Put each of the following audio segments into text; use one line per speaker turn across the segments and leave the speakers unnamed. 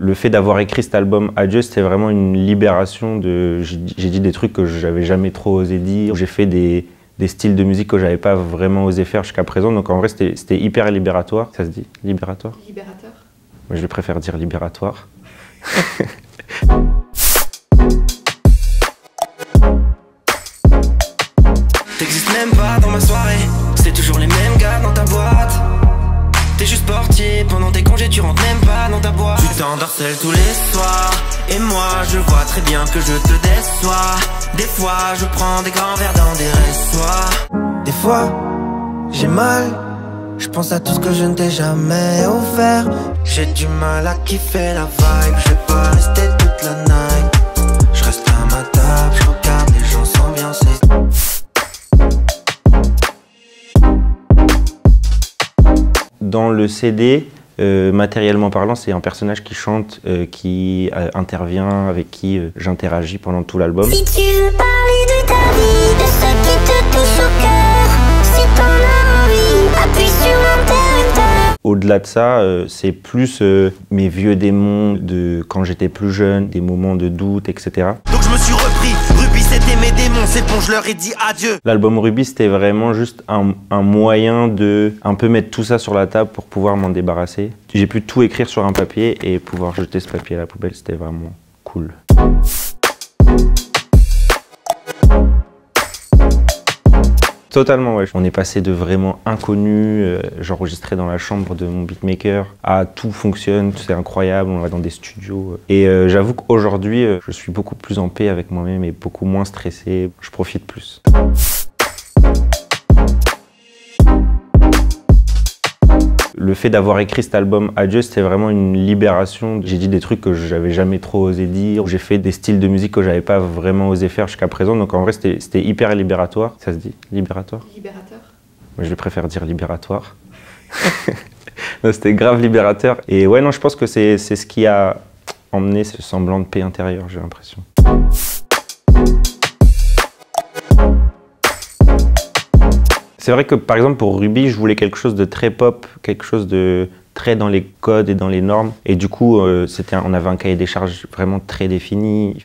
Le fait d'avoir écrit cet album Adieu, c'était vraiment une libération de... J'ai dit des trucs que j'avais jamais trop osé dire. J'ai fait des styles de musique que j'avais pas vraiment osé faire jusqu'à présent. Donc en vrai, c'était hyper libératoire. Ça se dit libératoire?
Libérateur.
Moi, je préfère dire libératoire.
T'existes même pas dans ma soirée, c'est toujours les mêmes gars dans ta boîte. T'es juste portier, pendant tes congés tu rentres même pas dans ta boîte. Tu t'endorcelles tous les soirs, et moi je vois très bien que je te déçois. Des fois je prends des grands verres dans des ressoirs. Des fois j'ai mal, je pense à tout ce que je ne t'ai jamais offert. J'ai du mal à kiffer la vibe, je vais pas rester toute la night. Je reste à ma table, je regarde les gens s'ambiancer.
Dans le CD, matériellement parlant, c'est un personnage qui chante, qui intervient, avec qui j'interagis pendant tout l'album.
Si tu veux parler de ta vie, de ce qui te touche au cœur, si t'en as envie, appuie sur l'interrupteur.
Au-delà de ça, c'est plus mes vieux démons de quand j'étais plus jeune, des moments de doute, etc.
Donc je me suis repris, Ruby c'était mes démons, c'est bon, je leur ai dit adieu.
L'album Ruby, c'était vraiment juste un moyen de un peu mettre tout ça sur la table pour pouvoir m'en débarrasser. J'ai pu tout écrire sur un papier et pouvoir jeter ce papier à la poubelle, c'était vraiment cool. Totalement, ouais. On est passé de vraiment inconnu, j'enregistrais dans la chambre de mon beatmaker, à tout fonctionne, c'est incroyable, on va dans des studios. Et j'avoue qu'aujourd'hui, je suis beaucoup plus en paix avec moi-même et beaucoup moins stressé, je profite plus. Le fait d'avoir écrit cet album Adieu, c'était vraiment une libération. J'ai dit des trucs que j'avais jamais trop osé dire. J'ai fait des styles de musique que j'avais pas vraiment osé faire jusqu'à présent. Donc en vrai, c'était hyper libératoire. Ça se dit libératoire?
Libérateur.
Moi, je préfère dire libératoire. C'était grave libérateur. Et ouais, non, je pense que c'est ce qui a emmené ce semblant de paix intérieure, j'ai l'impression. C'est vrai que par exemple pour Ruby, je voulais quelque chose de très pop, quelque chose de très dans les codes et dans les normes. Et du coup, on avait un cahier des charges vraiment très défini.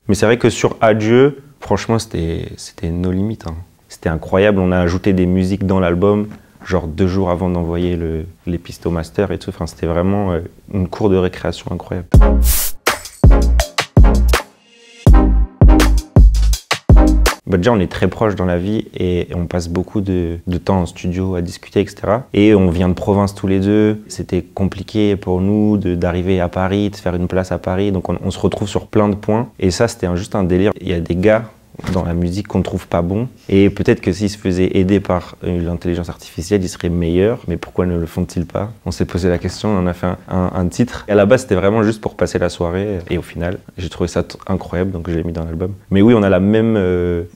Mais c'est vrai que sur Adieu, franchement, c'était nos limites. Hein. C'était incroyable. On a ajouté des musiques dans l'album, genre 2 jours avant d'envoyer les pistes au master et tout. Enfin, c'était vraiment une cour de récréation incroyable. Bah déjà, on est très proches dans la vie et on passe beaucoup de temps en studio à discuter, etc. Et on vient de province tous les deux. C'était compliqué pour nous d'arriver à Paris, de faire une place à Paris. Donc on se retrouve sur plein de points. Et ça, c'était juste un délire. Il y a des gars dans la musique qu'on ne trouve pas bons. Et peut-être que s'ils se faisaient aider par l'intelligence artificielle, ils seraient meilleurs. Mais pourquoi ne le font-ils pas? On s'est posé la question, on en a fait un titre. Et à la base, c'était vraiment juste pour passer la soirée. Et au final, j'ai trouvé ça incroyable, donc je l'ai mis dans l'album. Mais oui, on a la même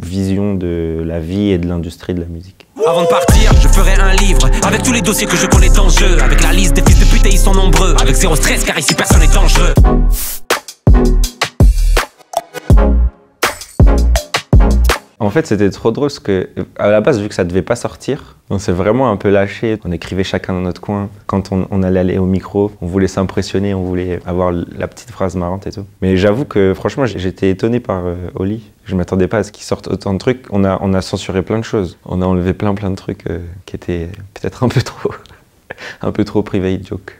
vision de la vie et de l'industrie de la musique.
Avant de partir, je ferai un livre avec tous les dossiers que je connais en jeu. Avec la liste des fils de pute et ils sont nombreux. Avec zéro stress car ici personne n'est dangereux.
En fait, c'était trop drôle parce que, à la base, vu que ça devait pas sortir, on s'est vraiment un peu lâché. On écrivait chacun dans notre coin. Quand on allait aller au micro, on voulait s'impressionner, on voulait avoir la petite phrase marrante et tout. Mais j'avoue que, franchement, j'étais étonné par Oli. Je m'attendais pas à ce qu'il sorte autant de trucs. On a censuré plein de choses. On a enlevé plein de trucs qui étaient peut-être un peu trop private joke.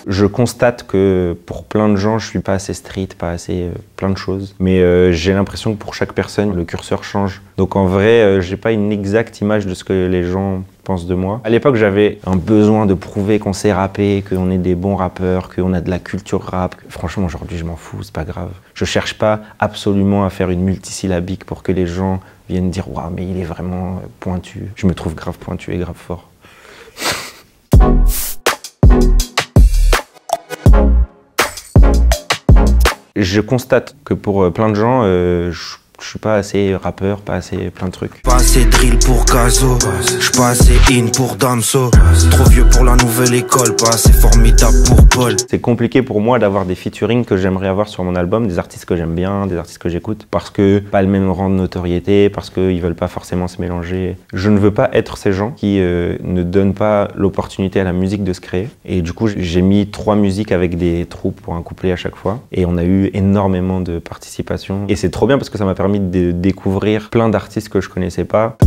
Je constate que pour plein de gens, je suis pas assez street, pas assez plein de choses. Mais j'ai l'impression que pour chaque personne, le curseur change. Donc en vrai, j'ai pas une exacte image de ce que les gens pensent de moi. À l'époque, j'avais un besoin de prouver qu'on sait rapper, qu'on est des bons rappeurs, qu'on a de la culture rap. Franchement, aujourd'hui, je m'en fous, c'est pas grave. Je cherche pas absolument à faire une multisyllabique pour que les gens viennent dire « Waouh, mais il est vraiment pointu ». Je me trouve grave pointu et grave fort. Je constate que pour plein de gens, je Je suis pas assez rappeur, pas assez plein de trucs.
Pas assez drill pour Gazo, j'suis pas assez in pour Damso. Trop vieux pour la nouvelle école, pas assez formidable pour Paul.
C'est compliqué pour moi d'avoir des featuring que j'aimerais avoir sur mon album, des artistes que j'aime bien, des artistes que j'écoute, parce que pas le même rang de notoriété, parce qu'ils veulent pas forcément se mélanger. Je ne veux pas être ces gens qui ne donnent pas l'opportunité à la musique de se créer. Et du coup, j'ai mis 3 musiques avec des troupes pour un couplet à chaque fois. Et on a eu énormément de participation. Et c'est trop bien parce que ça m'a permis de découvrir plein d'artistes que je connaissais pas.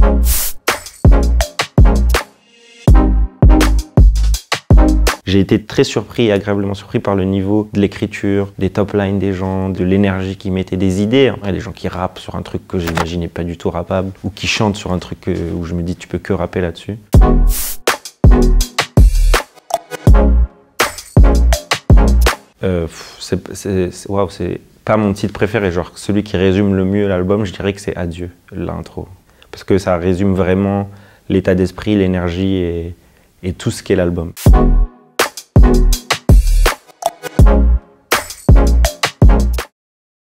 J'ai été très surpris et agréablement surpris par le niveau de l'écriture, des top lines des gens, de l'énergie qu'ils mettaient, des idées. Il y a des gens qui rappent sur un truc que j'imaginais pas du tout rappable, ou qui chantent sur un truc où je me dis tu peux que rapper là-dessus. C'est pas mon titre préféré, genre celui qui résume le mieux l'album, je dirais que c'est Adieu, l'intro. Parce que ça résume vraiment l'état d'esprit, l'énergie et tout ce qu'est l'album.